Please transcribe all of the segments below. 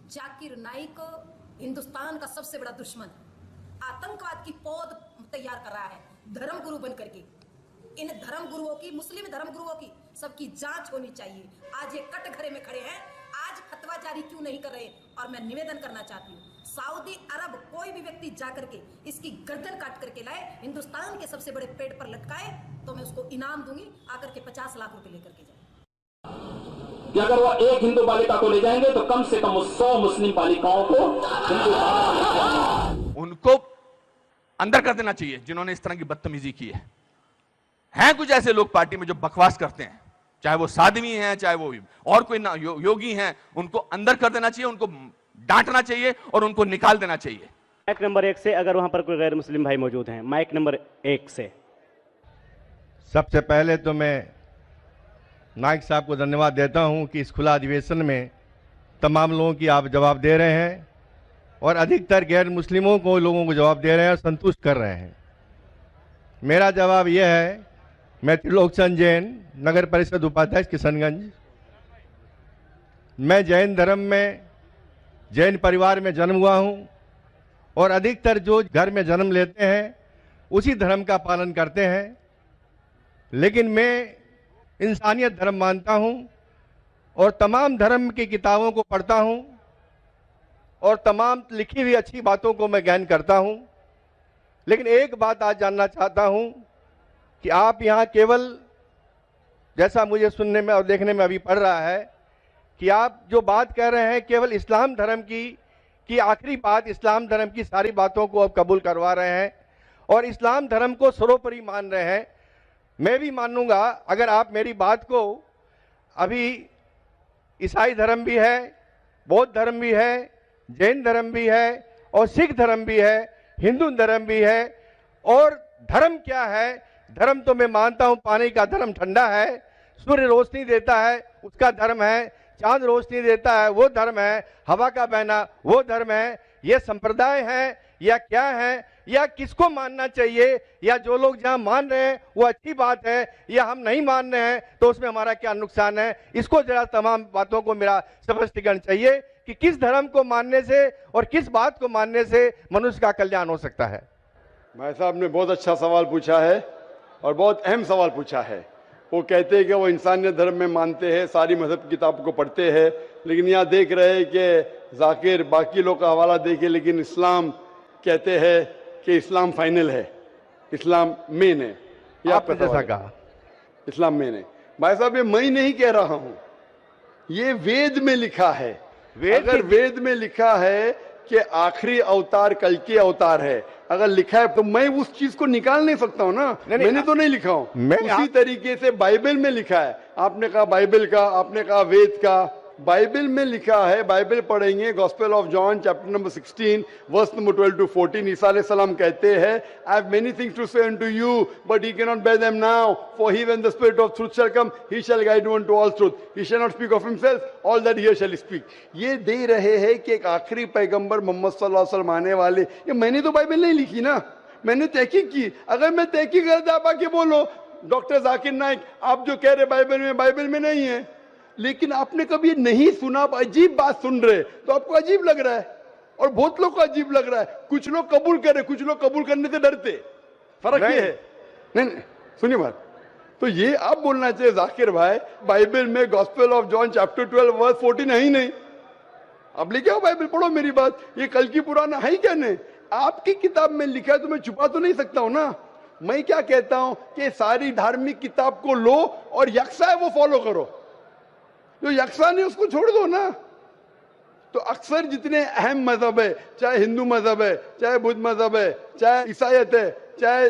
जाकिर नाइक हिंदुस्तान का सबसे बड़ा दुश्मन आतंकवाद की पौध तैयार कर रहा है धर्म गुरु बन करके। इन धर्म गुरुओं की, मुस्लिम धर्म गुरुओं की सबकी जांच होनी चाहिए। आज ये कटघरे में खड़े हैं, आज फतवा जारी क्यों नहीं कर रहे? और मैं निवेदन करना चाहती हूँ, सऊदी अरब कोई भी व्यक्ति जाकर के इसकी गर्दन काट करके लाए, हिंदुस्तान के सबसे बड़े पेड़ पर लटकाए, तो मैं उसको इनाम दूंगी, आकर के 50 लाख रुपए लेकर के जाए। कि अगर वो एक हिंदू बालिका को ले जाएंगे तो कम से कम 100 मुस्लिम बालिकाओं को उनको अंदर कर देना चाहिए जिन्होंने इस तरह की बदतमीजी की है। हैं कुछ ऐसे लोग पार्टी में जो बकवास करते हैं, चाहे वो साध्वी हैं, चाहे वो और कोई ना योगी हैं, उनको अंदर कर देना चाहिए, उनको डांटना चाहिए और उनको निकाल देना चाहिए। माइक नंबर 1 से, अगर वहां पर कोई गैर मुस्लिम भाई मौजूद हैं, माइक नंबर 1 से। सबसे पहले तो मैं नाइक साहब को धन्यवाद देता हूं कि इस खुला अधिवेशन में तमाम लोगों की आप जवाब दे रहे हैं और अधिकतर गैर मुस्लिमों को लोगों को जवाब दे रहे हैं और संतुष्ट कर रहे हैं। मेरा जवाब यह है, मैं त्रिलोकचंद जैन, नगर परिषद उपाध्यक्ष किशनगंज। मैं जैन धर्म में, जैन परिवार में जन्म हुआ हूं और अधिकतर जो घर में जन्म लेते हैं उसी धर्म का पालन करते हैं, लेकिन मैं इंसानियत धर्म मानता हूं और तमाम धर्म की किताबों को पढ़ता हूं और तमाम लिखी हुई अच्छी बातों को मैं गहन करता हूं। लेकिन एक बात आज जानना चाहता हूं कि आप यहां केवल, जैसा मुझे सुनने में और देखने में अभी पड़ रहा है, कि आप जो बात कह रहे हैं केवल इस्लाम धर्म की आखिरी बात, इस्लाम धर्म की सारी बातों को आप कबूल करवा रहे हैं और इस्लाम धर्म को सर्वोपरि मान रहे हैं। मैं भी मानूंगा अगर आप मेरी बात को, अभी ईसाई धर्म भी है, बौद्ध धर्म भी है, जैन धर्म भी है और सिख धर्म भी है, हिंदू धर्म भी है। और धर्म क्या है? धर्म तो मैं मानता हूं पानी का धर्म ठंडा है, सूर्य रोशनी देता है उसका धर्म है, चांद रोशनी देता है वो धर्म है, हवा का बहना वो धर्म है। ये संप्रदाय है या क्या है, या किसको मानना चाहिए, या जो लोग जहां मान रहे हैं वो अच्छी बात है, या हम नहीं मान रहे हैं तो उसमें हमारा क्या नुकसान है? इसको जरा तमाम बातों को मेरा स्पष्टीकरण चाहिए कि किस धर्म को मानने से और किस बात को मानने से मनुष्य का कल्याण हो सकता है। भाई साहब ने बहुत अच्छा सवाल पूछा है और बहुत अहम सवाल पूछा है। वो कहते हैं कि वो इंसानियत धर्म में मानते हैं, सारी मजहब की किताबों को पढ़ते हैं, लेकिन यहाँ देख रहे हैं कि जाकिर बाकी लोग का हवाला देखे, लेकिन इस्लाम कहते हैं कि इस्लाम फाइनल है, इस्लाम मेन है। ये आपका जैसा कहा, इस्लाम मेन है। भाई साहब ये मैं नहीं कह रहा हूं, ये वेद में लिखा है। अगर वेद में लिखा है कि आखिरी अवतार कल के अवतार है, अगर लिखा है तो मैं उस चीज को निकाल नहीं सकता हूं ना। मैंने तो नहीं लिखा हूं, उसी तरीके से बाइबल में लिखा है। आपने कहा बाइबल का, आपने कहा वेद का, बाइबल में लिखा है। बाइबल पढ़ेंगे, gospel of John chapter number 16 verse number 12 to 14, Isa अलैहि सलाम कहते हैं, I have many things to say unto you but he can not bear them now, for he when the spirit of truth shall come he shall guide you into all truth, he shall not speak of himself, all that he shall speak. ये दे रहे हैं कि एक आखिरी पैगंबर मोहम्मद सल्लल्लाहु अलैहि वसल्लम आने वाले। ये मैंने तो बाइबल नहीं लिखी ना, मैंने तहकीक की। अगर मैं तहकीक कर आप आके बोलो डॉक्टर जाकिर नाइक आप जो कह रहे बाइबल में नहीं है, लेकिन आपने कभी नहीं सुना, आप अजीब बात सुन रहे तो आपको अजीब लग रहा है और बहुत लोग को अजीब लग रहा है। कुछ लोग कबूल कर रहे, कुछ लोग कबूल करने से डरते। फर्क ये है। नहीं सुनिए बात, तो ये आप बोलना चाहिए जाकिर भाई, बाइबल में gospel of John chapter 12 verse 14 है ही नहीं। अब लेके आओ बाइबल, पढ़ो मेरी बात। ये कल की पुराना है ही क्या? नहीं, आपकी किताब में लिखा है तो मैं छुपा तो नहीं सकता हूं ना। मैं क्या कहता हूं कि सारी धार्मिक किताब को लो और यकसा है वो फॉलो करो, जो यकसा नहीं उसको छोड़ दो ना। तो अक्सर जितने अहम मजहब है, चाहे हिंदू मजहब है, चाहे बुद्ध मजहब है, चाहे ईसाईयत है, चाहे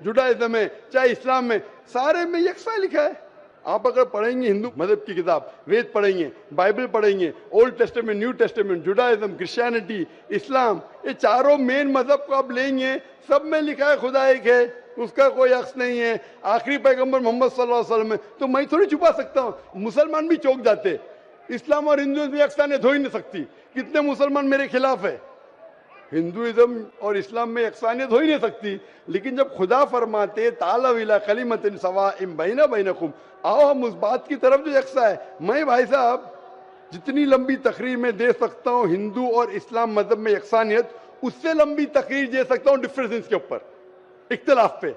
जुडाइज्म है, चाहे इस्लाम है, सारे में यकसा लिखा है। आप अगर पढ़ेंगे हिंदू मजहब की किताब, वेद पढ़ेंगे, बाइबल पढ़ेंगे, Old Testament, New Testament, Judaism, Christianity, Islam, ये चारों मेन मजहब को आप लेंगे, सब में लिखा है खुदा एक है, उसका कोई अक्स नहीं है, आखिरी पैगंबर मोहम्मद सल्लल्लाहु अलैहि वसल्लम है। तो मैं थोड़ी छुपा सकता हूं। मुसलमान भी चौंक जाते, इस्लाम और हिंदुइज्म में यकसानियत हो ही नहीं सकती। कितने मुसलमान मेरे खिलाफ है, हिंदुइज्म और इस्लाम में यकसानियत हो ही नहीं सकती। लेकिन जब खुदा फरमाते ताला इला कलिमतिन सवाइम बैना बैनकुम, आओ हम उस बात की तरफ जो यकसा है। मैं भाई साहब जितनी लंबी तकरीर मैं दे सकता हूं हिंदू और इस्लाम मजहब में यकसानियत, उससे लंबी तकरीर दे सकता हूं डिफरेंसेस के ऊपर, इख्तिलाफ पे।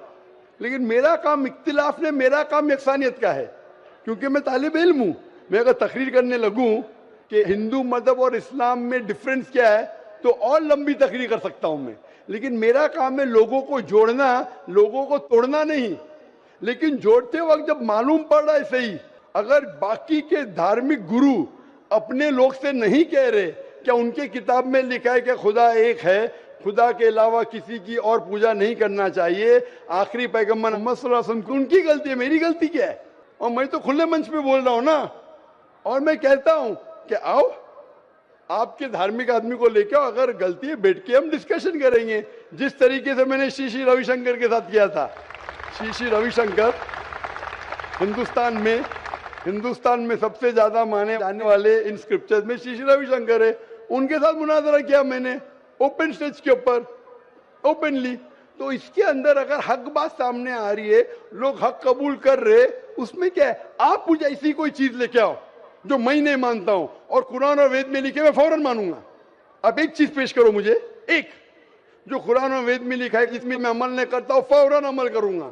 लेकिन मेरा काम इख्तिलाफ ने, मेरा काम यकसानियत का है, क्योंकि मैं तालिब इल्म हूं। मैं अगर तकरीर करने लगूं कि हिंदू मजहब और इस्लाम में डिफरेंस क्या है, तो और लंबी तकरीर कर सकता हूं मैं। लेकिन मेरा काम है लोगों को जोड़ना, लोगों को तोड़ना नहीं। लेकिन जोड़ते वक्त जब मालूम पड़ रहा है सही, अगर बाकी के धार्मिक गुरु अपने लोग से नहीं कह रहे, क्या उनके किताब में लिखा है कि खुदा एक है, खुदा के अलावा किसी की और पूजा नहीं करना चाहिए, आखिरी पैगंबर मोहम्मद सल्लल्लाहु अलैहि वसल्लम की, उनकी गलती है, मेरी गलती क्या है? और मैं तो खुले मंच पे बोल रहा हूं ना, और मैं कहता हूं कि आओ आपके धार्मिक आदमी को लेकर, अगर गलती है बैठ के हम डिस्कशन करेंगे, जिस तरीके से मैंने श्री रविशंकर के साथ किया था। श्री रविशंकर हिंदुस्तान में सबसे ज्यादा माने जाने वाले इन स्क्रिप्चर्स में श्री रविशंकर है, उनके साथ मुनाजरा किया मैंने ओपन स्टेज के ऊपर, ओपनली। तो इसके अंदर अगर हक बात सामने आ रही है, लोग हक कबूल कर रहे, उसमें क्या है? आप मुझे ऐसी कोई चीज लेके आओ जो मैं नहीं मानता हूं और कुरान और वेद में लिखे मैं फौरन मानूंगा। आप एक चीज पेश करो मुझे, एक जो कुरान और वेद में लिखा है, इसमें मैं अमल नहीं करता हूं, फौरन अमल करूंगा।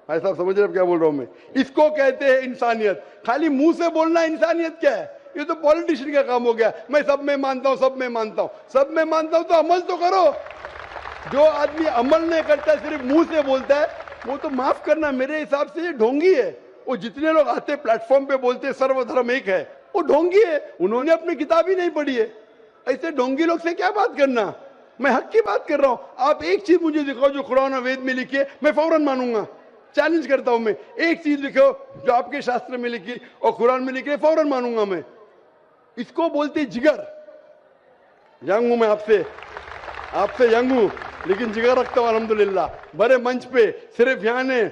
भाई साहब समझ रहे क्या बोल रहा हूं मैं? इसको कहते हैं इंसानियत। खाली मुंह से बोलना इंसानियत क्या है? ये तो पॉलिटिशियन का काम हो गया। मैं सब में मानता हूं, सब में मानता हूं, सब में मानता हूं, तो अमल तो करो। जो आदमी अमल नहीं करता, सिर्फ मुंह से बोलता है, वो तो माफ करना, मेरे हिसाब से ये ढोंगी है। वो जितने लोग आते प्लेटफॉर्म पे बोलते सर्वधर्म एक है, वो ढोंगी है, उन्होंने अपनी किताब ही नहीं पढ़ी है। ऐसे ढोंगी लोग से क्या बात करना? मैं हक की बात कर रहा हूं। आप एक चीज मुझे दिखाओ जो कुरान और वेद में लिखी है, मैं फौरन मानूंगा। चैलेंज करता हूं मैं, एक चीज लिखो जो आपके शास्त्र में लिखी और कुरान में लिखी है, फौरन मानूंगा मैं। इसको बोलते जिगर। यंग हूं मैं आपसे यंग हूं, लेकिन जिगर रखता हूं अल्हम्दुलिल्लाह। बड़े मंच पे सिर्फ यहाँ ने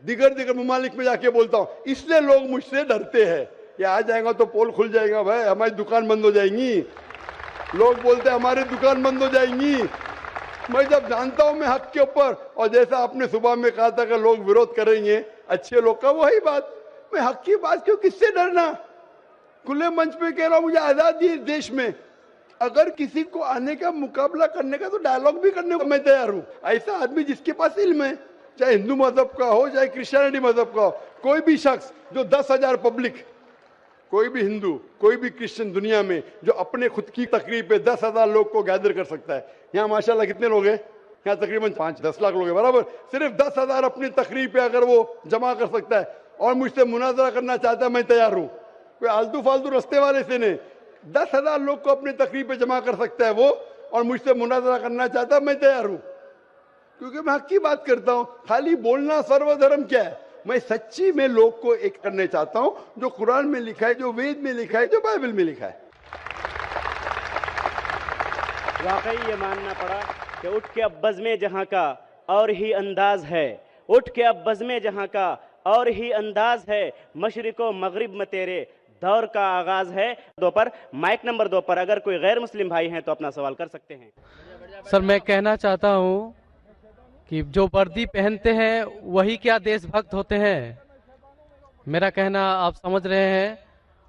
दिगर ममालिक में जाके बोलता हूं, इसलिए लोग मुझसे डरते हैं। ये आ जाएगा तो पोल खुल जाएगा, भाई हमारी दुकान बंद हो जाएंगी। लोग बोलते हैं हमारी दुकान बंद हो जाएंगी। मैं जब जानता हूं मैं हक के ऊपर, और जैसा आपने सुबह में कहा था कि लोग विरोध करेंगे अच्छे लोग का, वही बात, मैं हक की बात क्यों, किससे डरना? खुले मंच पे कह रहा हूं, मुझे आजादी है इस देश में। अगर किसी को आने का, मुकाबला करने का, तो डायलॉग भी करने को मैं तैयार हूं। ऐसा आदमी जिसके पास इल्म है, चाहे हिंदू मजहब का हो, चाहे क्रिश्चियनिटी मजहब का हो, कोई भी शख्स जो 10,000 पब्लिक, कोई भी हिंदू, कोई भी क्रिश्चियन दुनिया में जो अपने खुद की तकरीब पे 10,000 लोग को गैदर कर सकता है। यहाँ माशाल्लाह कितने लोग हैं? यहाँ तकरीबन 5-10 लाख लोग हैं, बराबर। सिर्फ 10,000 अपनी तकरीब पे अगर वो जमा कर सकता है और मुझसे मुनाजरा करना चाहता है, मैं तैयार हूँ। कोई आलतू फालतू रस्ते वाले से नहीं, 10,000 लोग को अपनी तकरीब पे जमा कर सकता है वो, और मुझसे मुनाजरा करना चाहता है, मैं तैयार हूँ। क्योंकि मैं हक की बात करता हूँ। खाली बोलना सर्वधर्म क्या है? मैं सच्ची में लोग को एक करने चाहता हूं, जो कुरान में लिखा है, जो वेद में लिखा है, जो बाइबल में लिखा है। वाकई ये मानना पड़ा कि उठ के अब बज़्म जहां का और ही अंदाज है, उठ के अब बज़्म जहां का और ही अंदाज है, मशरिको मगरिब में तेरे दौर का आगाज है। 2 पर माइक नंबर 2 पर अगर कोई गैर मुस्लिम भाई हैं तो अपना सवाल कर सकते हैं। सर मैं कहना चाहता हूं कि जो वर्दी पहनते हैं वही क्या देशभक्त होते हैं? मेरा कहना आप समझ रहे हैं।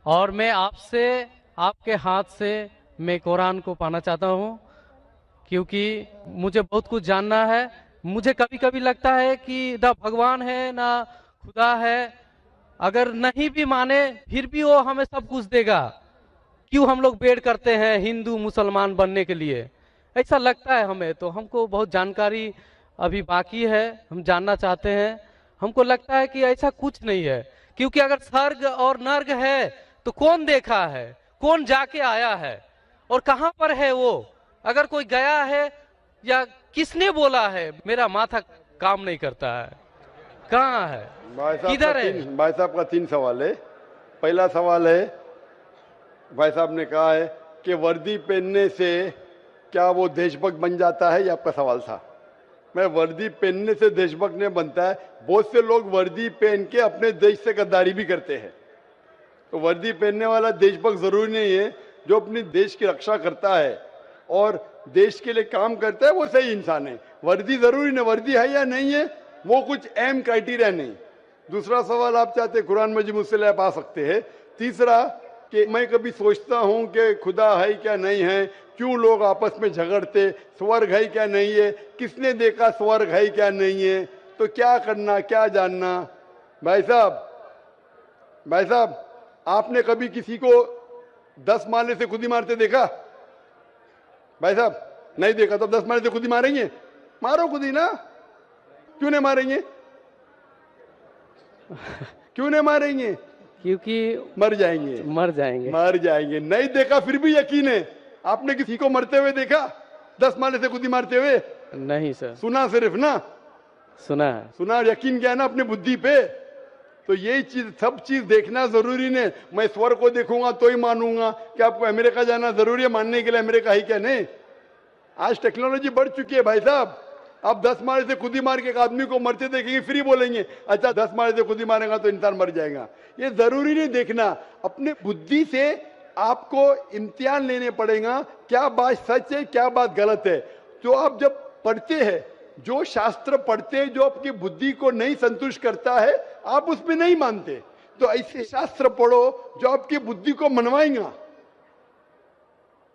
और मैं आपसे, आपके हाथ से मैं कुरान को पाना चाहता हूं, क्योंकि मुझे बहुत कुछ जानना है। मुझे कभी कभी लगता है कि ना भगवान है ना खुदा है। अगर नहीं भी माने फिर भी वो हमें सब कुछ देगा। क्यों हम लोग वेट करते हैं हिंदू मुसलमान बनने के लिए? ऐसा लगता है हमें। तो हमको बहुत जानकारी अभी बाकी है, हम जानना चाहते हैं। हमको लगता है कि ऐसा कुछ नहीं है, क्योंकि अगर स्वर्ग और नर्क है तो कौन देखा है, कौन जाके आया है और कहां पर है वो? अगर कोई गया है या किसने बोला है, मेरा माथा काम नहीं करता है। कहां है, किधर है? भाई साहब का 3 सवाल है। पहला सवाल है, भाई साहब ने कहा है कि वर्दी पहनने से क्या वो देशभक्त बन जाता है, ये आपका सवाल था। मैं वर्दी पहनने से देशभक्त नहीं बनता है। बहुत से लोग वर्दी पहन के अपने देश से गद्दारी भी करते हैं। तो वर्दी पहनने वाला देशभक्त जरूरी नहीं है। जो अपने देश की रक्षा करता है और देश के लिए काम करता है, वो सही इंसान है। वर्दी जरूरी नहीं, वर्दी है या नहीं है वो कुछ अहम क्राइटेरिया नहीं। दूसरा सवाल आप चाहते कुरान मजीद मुझसे आप आ सकते हैं। तीसरा कि मैं कभी सोचता हूं कि खुदा है क्या नहीं है, क्यों लोग आपस में झगड़ते, स्वर्ग है क्या नहीं है, किसने देखा स्वर्ग है क्या नहीं है, तो क्या करना क्या जानना। भाई साहब आपने कभी किसी को 10 माले से खुद ही मारते देखा? भाई साहब नहीं देखा तो 10 माले से खुद ही मारेंगे? मारो खुद ही ना, क्यों नहीं मारेंगे? क्यों नहीं मारेंगे? क्योंकि मर जाएंगे। नहीं देखा फिर भी यकीन है। आपने किसी को मरते हुए देखा 10 माले से खुद ही मारते हुए? नहीं सर। सुना सिर्फ ना? सुना। यकीन क्या है ना अपनी बुद्धि पे। तो यही चीज, सब चीज देखना जरूरी नहीं। मैं स्वर्ग को देखूंगा तो ही मानूंगा। क्या आपको अमेरिका जाना जरूरी है मानने के लिए अमेरिका है क्या? नहीं। आज टेक्नोलॉजी बढ़ चुकी है भाई साहब। आप 10 माले से खुद ही मार के एक आदमी को मरते देखेंगे फिर ही बोलेंगे अच्छा 10 माले से खुद ही मारेगा तो इंसान मर जाएगा। ये जरूरी नहीं देखना। अपने बुद्धि से आपको इम्तिहान लेने पड़ेगा, क्या बात सच है क्या बात गलत है। तो आप जब पढ़ते हैं, जो शास्त्र पढ़ते हैं, जो आपकी बुद्धि को नहीं संतुष्ट करता है, आप उसमें नहीं मानते। तो ऐसे शास्त्र पढ़ो जो आपकी बुद्धि को मनवाएगा।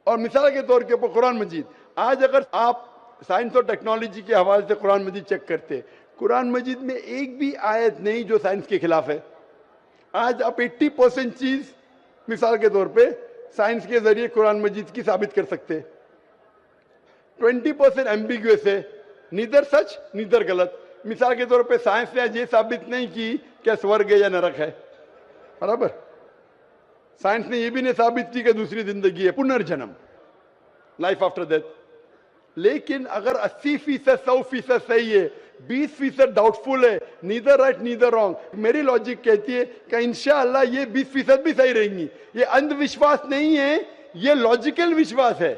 और मिसाल के तौर के ऊपर कुरान मजीद, आज अगर आप साइंस और टेक्नोलॉजी के हवाले से कुरान मजीद चेक करते, कुरान मजीद में एक भी आयत नहीं जो साइंस के खिलाफ है। आज आप 80% चीज मिसाल के तौर पे साइंस के जरिए कुरान मजीद की साबित कर सकते। 20% एम्बिग्युअस है, नीदर सच नीदर गलत। मिसाल के तौर पे साइंस ने ये साबित नहीं की क्या स्वर्ग है या नरक है, बराबर। साइंस ने ये भी नहीं साबित की कि दूसरी जिंदगी है, पुनर्जन्म, लाइफ आफ्टर डेथ। लेकिन अगर 80% 100% सही है, 20% डाउटफुल है, नीदर राइट नीदर रॉन्ग, मेरी लॉजिक कहती है कि इंशाअल्लाह ये 20% भी सही रहेंगी। ये अंधविश्वास नहीं है, ये लॉजिकल विश्वास है।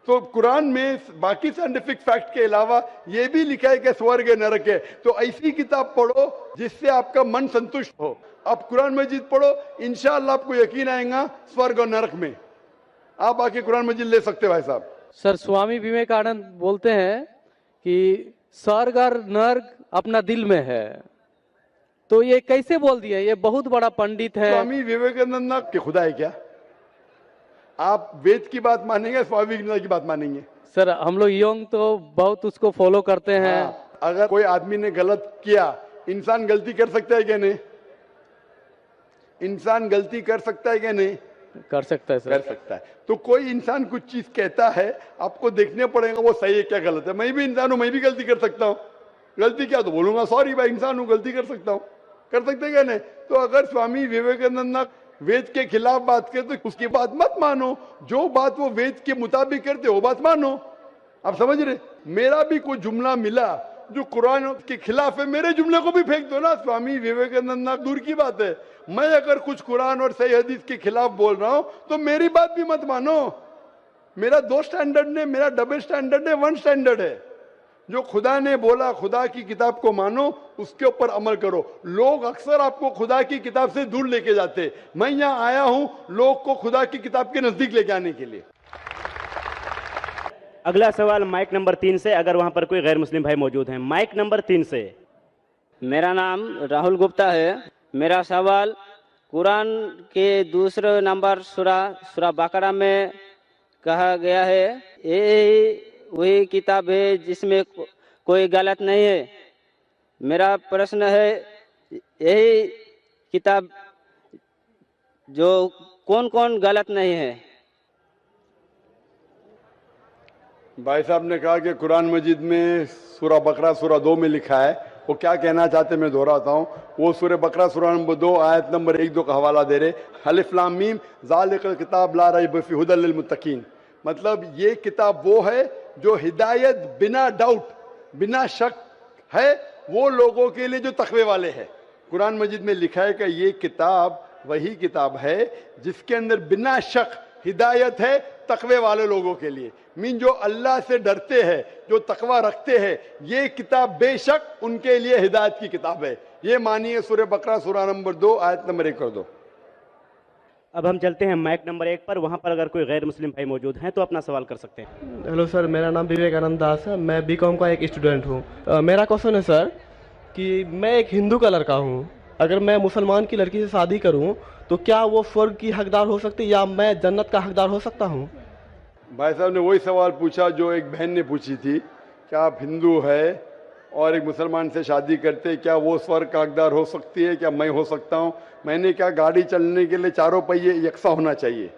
तो कुरान में बाकी साइंटिफिक फैक्ट के अलावा ये भी लिखा है कि स्वर्ग है नरक है। तो ऐसी किताब पढ़ो जिससे आपका मन संतुष्ट हो। आप कुरान मजीद पढ़ो, इंशाअल्लाह आपको यकीन आएगा स्वर्ग और नरक में। आप आके कुरान मजीद ले सकते हो भाई साहब। सर, स्वामी विवेकानंद बोलते हैं कि स्वर्ग और नर्क अपना दिल में है। तो ये कैसे बोल दिया? ये बहुत बड़ा पंडित है। स्वामी विवेकानंद ना कि खुदा है क्या? आप वेद की बात मानेंगे, स्वामी विवेकानंद की बात मानेंगे? सर, हम लोग यंग तो बहुत उसको फॉलो करते हैं। हाँ, अगर कोई आदमी ने गलत किया, इंसान गलती कर सकता है क्या नहीं? इंसान गलती कर सकता है क्या नहीं? कर सकता है सर। कर सकता है। तो कोई इंसान कुछ चीज कहता है, आपको देखने पड़ेगा वो सही है क्या गलत है। मैं भी इंसान हूं, मैं भी गलती कर सकता हूं। गलती क्या तो बोलूंगा सॉरी भाई, इंसान हूं, गलती कर सकता हूं। कर सकते क्या नहीं? तो अगर स्वामी विवेकानंद ना वेद के खिलाफ बात करते तो उसकी बात मत मानो। जो बात वो वेद के मुताबिक करते वो बात मानो। आप समझ रहे? मेरा भी कोई जुमला मिला जो कुरान के खिलाफ है, मेरे जुमले को भी फेंक दो ना। स्वामी विवेकानंद ना दूर की बात है, मैं अगर कुछ कुरान और सही हदीस के खिलाफ बोल रहा हूं तो मेरी बात भी मत मानो। मेरा 2 स्टैंडर्ड नहीं, मेरा डबल स्टैंडर्ड है, 1 स्टैंडर्ड है। जो खुदा ने बोला, खुदा की किताब को मानो, उसके ऊपर अमल करो। लोग अक्सर आपको खुदा की किताब से दूर लेके जाते। मैं यहां आया हूं लोग को खुदा की किताब के नजदीक लेके आने के लिए। अगला सवाल माइक नंबर 3 से, अगर वहां पर कोई गैर मुस्लिम भाई मौजूद हैं। माइक नंबर 3 से। मेरा नाम राहुल गुप्ता है। मेरा सवाल, कुरान के दूसरे नंबर सूरा बकरा में कहा गया है ये वही किताब है जिसमें कोई गलत नहीं है। मेरा प्रश्न है, यही किताब जो कौन कौन गलत नहीं है? भाई साहब ने कहा कि कुरान मजीद में सूरा बकरा सूरा 2 में लिखा है। वो क्या कहना चाहते मैं दोहराता हूँ। वो सूरा बकरा सूरा नंबर 2 आयत नंबर 1-2 का हवाला दे रहे, अलिफ लाम मीम ज़ालिकल किताब ला रैब फीह हुदल लिल मुत्तकीन। मतलब ये किताब वो है जो हिदायत बिना डाउट, बिना शक है वो लोगों के लिए जो तकवे वाले हैं। कुरान मजीद में लिखा है कि ये किताब वही किताब है जिसके अंदर बिना शक हिदायत है तकवे वाले लोगों के लिए। मीन जो अल्लाह से डरते हैं, जो तकवा रखते हैं, ये किताब बेशक उनके लिए हिदायत की किताब है। ये मानिए सूरह बकरा सूरा नंबर 2 आयत नंबर 1 कर दो। अब हम चलते हैं माइक नंबर 1 पर। वहां पर अगर कोई गैर मुस्लिम भाई मौजूद हैं तो अपना सवाल कर सकते हैं। हेलो सर, मेरा नाम विवेकानंद दास है। मैं बीकॉम का एक स्टूडेंट हूँ। मेरा क्वेश्चन है सर कि मैं एक हिंदू का लड़का हूँ, अगर मैं मुसलमान की लड़की से शादी करूँ तो क्या वो स्वर्ग की हकदार हो सकती है या मैं जन्नत का हकदार हो सकता हूँ? भाई साहब ने वही सवाल पूछा जो एक बहन ने पूछी थी, क्या आप हिंदू है और एक मुसलमान से शादी करते, क्या वो स्वर्ग का हकदार हो सकती है, क्या मैं हो सकता हूँ? मैंने कहा गाड़ी चलने के लिए चारों पहिए यकसा होना चाहिए।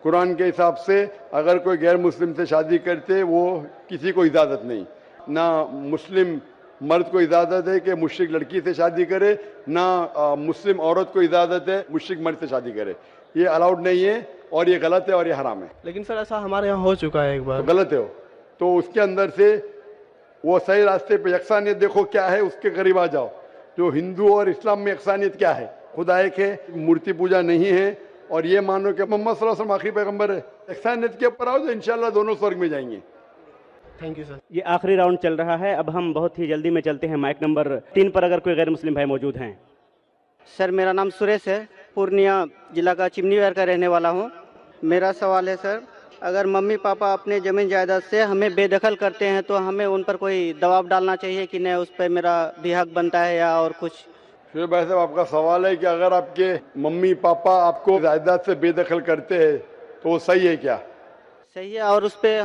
कुरान के हिसाब से अगर कोई गैर मुस्लिम से शादी करते वो किसी को इजाज़त नहीं, ना मुस्लिम मर्द को इजाज़त है कि मुश्रिक लड़की से शादी करे, ना मुस्लिम औरत को इजाज़त है मुश्रिक मर्द से शादी करे। ये अलाउड नहीं है और ये गलत है और ये हराम है। लेकिन सर ऐसा हमारे यहाँ हो चुका है एक बार। तो गलत है वो, तो उसके अंदर से वो सही रास्ते पे यकसानियत देखो क्या है, उसके करीब आ जाओ। जो हिंदू और इस्लाम में यकसानियत क्या है, खुदा एक है, मूर्ति पूजा नहीं है और ये मानो कि मोहम्मद सल्लल्लाहु अलैहि वसल्लम आखिरी पैगंबर है। यकसानियत के ऊपर आओ तो इंशाल्लाह दोनों स्वर्ग में जाएंगे। Thank you sir. ये आखिरी राउंड चल रहा है, अब हम बहुत ही जल्दी में चलते हैं माइक नंबर 3 पर, अगर कोई गैर मुस्लिम भाई मौजूद हैं। सर मेरा नाम सुरेश है, पूर्णिया जिला का चिमनी वार का रहने वाला हूँ। मेरा सवाल है सर, अगर मम्मी पापा अपने ज़मीन जायदाद से हमें बेदखल करते हैं तो हमें उन पर कोई दबाव डालना चाहिए कि नहीं, उस पर मेरा भी हक बनता है या और कुछ? फिर भाई साहब आपका सवाल है कि अगर आपके मम्मी पापा आपको जायदाद से बेदखल करते हैं तो वो सही है क्या? सही है, और उस पर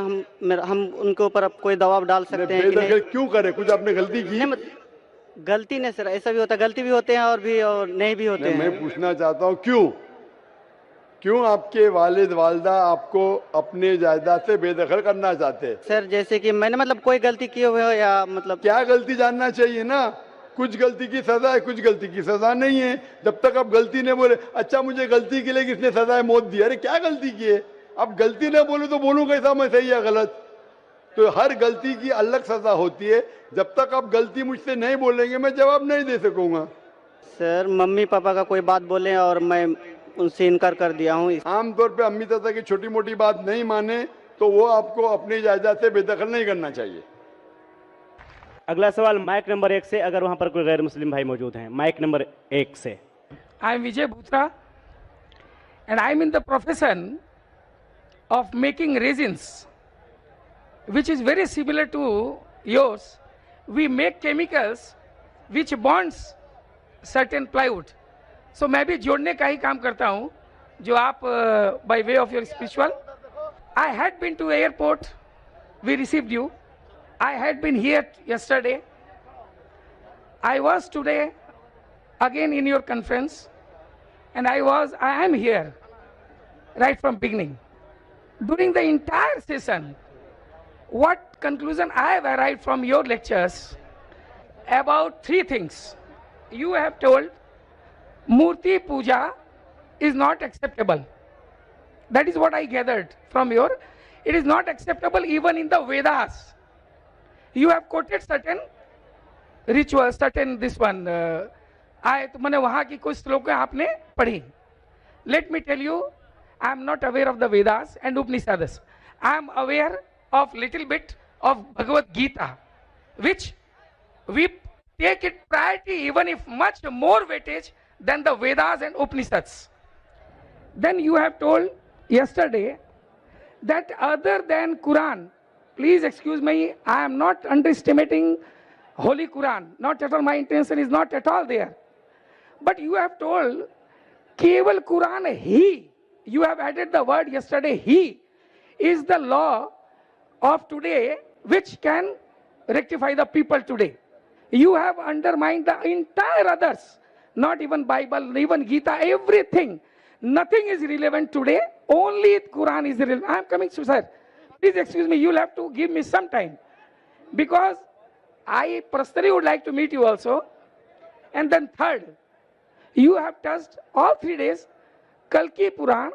हम उनके ऊपर अब कोई दबाव डाल सकते हैं कि बेदखल नहीं? क्यों करे? कुछ आपने गलती की? गलती नहीं सर, ऐसा भी होता है, गलती भी होते हैं और नहीं भी होते हैं। मैं पूछना चाहता हूँ क्यों आपके वालिद वालदा आपको अपने जायदाद से बेदखल करना चाहते हैं? सर जैसे कि मैंने मतलब कोई गलती किए हुए हो या मतलब क्या गलती जानना चाहिए ना। कुछ गलती की सजा है, कुछ गलती की सजा नहीं है। जब तक आप गलती नहीं बोले, अच्छा मुझे गलती के लिए किसने सजाए मौत दी, अरे क्या गलती की है? आप गलती नहीं बोले तो बोलूं कैसा मैं सही या गलत? तो हर गलती की अलग सजा होती है। जब तक आप गलती मुझसे नहीं बोलेंगे मैं जवाब नहीं दे सकूंगा। सर मम्मी पापा का कोई बात बोले और मैं उनसे इनकार कर दिया हूँ। आमतौर पे अम्मी चाचा की छोटी मोटी बात नहीं माने तो वो आपको अपनी जायदाद से बेदखल नहीं करना चाहिए। अगला सवाल माइक नंबर 1 से, अगर वहां पर कोई गैर मुस्लिम भाई मौजूद हैं। माइक नंबर 1 से। I am Vijay Bhutra and I am in the profession of making resins, which is very similar to yours. We make chemicals which bonds certain plywood. So मैं भी जोड़ने का ही काम करता हूँ जो आप by way of your spiritual. I had been to airport, we received you. I had been here yesterday. I was today again in your conference, and I am here right from beginning. During the entire session, what conclusion I have arrived from your lectures about 3 things. You have told Murti Puja is not acceptable. That is what I gathered from your. It is not acceptable even in the Vedas. You have quoted certain rituals, certain this one. मैंने वहाँ की कुछ श्लोकें आपने पढ़ी. Let me tell you, I am not aware of the Vedas and Upanishads. I am aware of little bit of Bhagavad Gita, which we take it priority even if much more weightage than the Vedas and Upanishads. Then you have told yesterday that other than Quran, please excuse me, I am not underestimating Holy Quran. Not at all, my intention is not at all there. But you have told Keval Quran He, you have added the word yesterday, He is the law of today which can rectify the people today. You have undermined the entire others, not even Bible, even Gita, everything. Nothing is relevant today, only Quran is relevant. I am coming to sir. Please excuse me, you will have to give me some time. Because I personally would like to meet you also. And then third, you have touched all 3 days, Kalki Puran,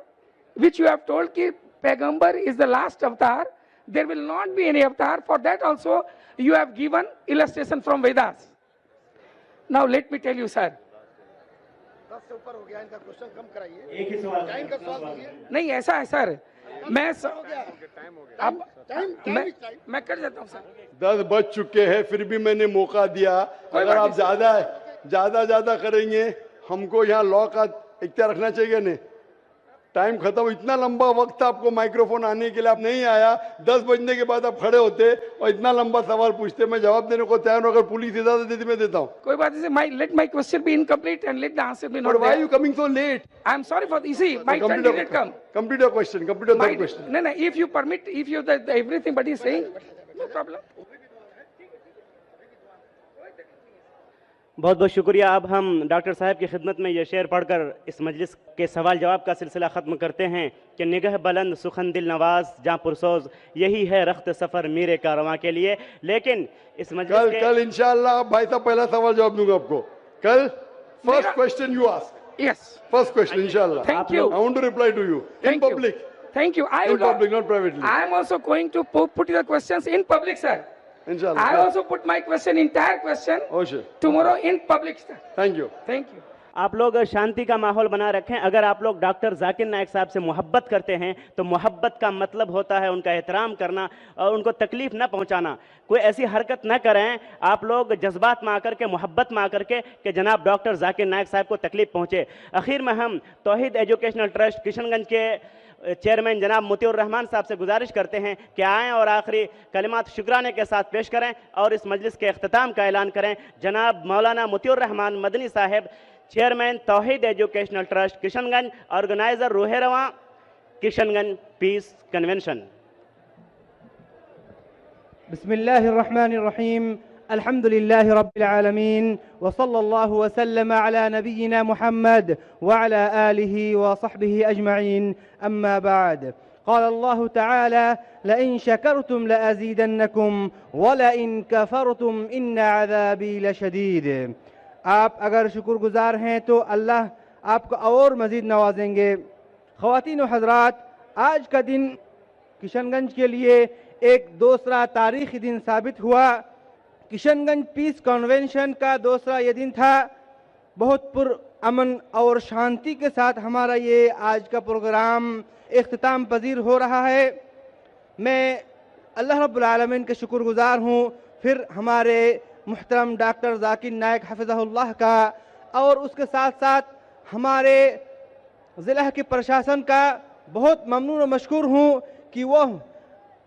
which you have told ki Paigambar is the last avatar. There will not be any avatar. For that also, you have given illustration from Vedas. Now let me tell you, sir. नहीं ऐसा है sir, मैं अब मैं कर देता हूँ sir. 10 बज चुके हैं फिर भी मैंने मौका दिया। अगर आप ज्यादा करेंगे हमको यहाँ लॉ का इख्तियार रखना चाहिए नहीं? टाइम खत्म, इतना लंबा वक्त था आपको माइक्रोफोन आने के लिए, आप नहीं आया, 10 बजने के बाद आप खड़े होते और इतना लंबा सवाल पूछते, मैं जवाब देने को तैयार हूं, अगर पुलिस इजाजत देती मैं देता हूं। कोई बात नहीं, let my question be incomplete and let the answer be not But why are there. you coming so late? I am sorry for this. See, my turn didn't come. Complete your question, complete your third question. No, if you permit, if you everything but he's saying, no problem. बहुत बहुत शुक्रिया। अब हम doctor साहब की खिदमत में ये शेर पढ़कर इस मजलिस के सवाल जवाब का सिलसिला ख़त्म करते हैं कि निगह बुलंद सुखन दिल नवाज जहाँ पुरसोज, यही है रख्त सफ़र मीरे कारवां के लिए। लेकिन इस मजलिस कल इंशाअल्लाह भाई साहब पहला सवाल जवाब दूंगा आपको कल। First question you ask. Yes. First question इंशाअल्लाह। Thank you. I want to reply to you in public. Thank you. In public, not privately. I am also going to put the questions in public, sir. Inshallah. I also put my question, entire question, Oh, sure. tomorrow in public, sir. Thank you. Thank you. आप लोग शांति का माहौल बना रखें। अगर आप लोग doctor Zakir नायक साहब से मोहब्बत करते हैं तो मोहब्बत का मतलब होता है उनका एहतराम करना और उनको तकलीफ न पहुंचाना। कोई ऐसी हरकत न करें आप लोग जज्बात में आकर के, मोहब्बत में आकर के कि जनाब डॉक्टर जाकिर नायक साहब को तकलीफ पहुंचे। आखिर में हम तौहीद एजुकेशनल ट्रस्ट किशनगंज के चेयरमैन जनाब मोतिउर रहमान साहब से गुजारिश करते हैं कि आएँ और आखिरी कलिमात शुक्राने के साथ पेश करें और इस मजलिस के अख्ताम का ऐलान करें। जनाब मौलाना मोतिउर Rahman Madani sahab, chairman Tauheed educational trust Kishanganj, organiser Roohe Rawan Kishanganj piece convention. बिस्मिल्लाहिर्रहमानिर्रहीम, अल्हम्दुलिल्लाहि रब्बिल आलमीन व सल्लल्लाहु वसल्लम अला नबिय्यिना मुहम्मद व अला आलिहि व सहबिहि अजमईन, अम्मा बाद। क़ाल अल्लाहु तआला लइन शकरतुम लअज़ीदन्नकुम व लइन कफ़रतुम इन्न अज़ाबी लशदीद। आप अगर शुक्रगुजार हैं तो अल्लाह आपको और मज़ीद नवाजेंगे। ख़वातीन व हज़रात, आज का दिन किशनगंज के लिए एक दूसरा तारीख़ी दिन साबित हुआ। किशनगंज पीस कन्वेंशन का दूसरा ये दिन था। बहुत पुरअमन और शांति के साथ हमारा ये आज का प्रोग्राम इख्तिताम पजीर हो रहा है। मैं अल्लाह रब्बुल आलमीन के शुक्रगुजार हूँ, फिर हमारे मुहतरम डॉक्टर जाकिर नायक हफ़िज़हुल्लाह का, और उसके साथ साथ हमारे ज़िला के प्रशासन का बहुत ममनून और मशकूर हूँ कि वह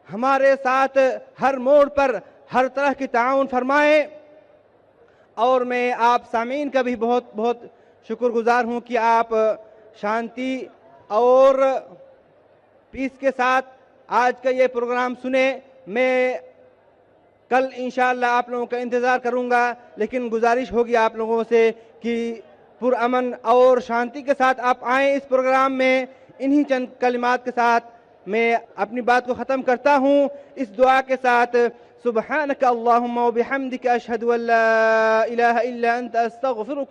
हमारे साथ हर मोड़ पर हर तरह की ताउन फरमाएँ। और मैं आप सामीन का भी बहुत बहुत शुक्रगुजार हूँ कि आप शांति और पीस के साथ आज का ये प्रोग्राम सुने। मैं कल इंशाअल्लाह आप लोगों का इंतज़ार करूँगा, लेकिन गुजारिश होगी आप लोगों से कि पुरअमन और शांति के साथ आप आएँ इस प्रोग्राम में। इन्हीं चंद कलिमात के साथ मैं अपनी बात को ख़त्म करता हूँ इस दुआ के साथ, सुब्हानक अल्लाहुम्मा व बिहम्दिक अशहदु अल्ला इलाहा इल्ला अंत अस्तगफिरुक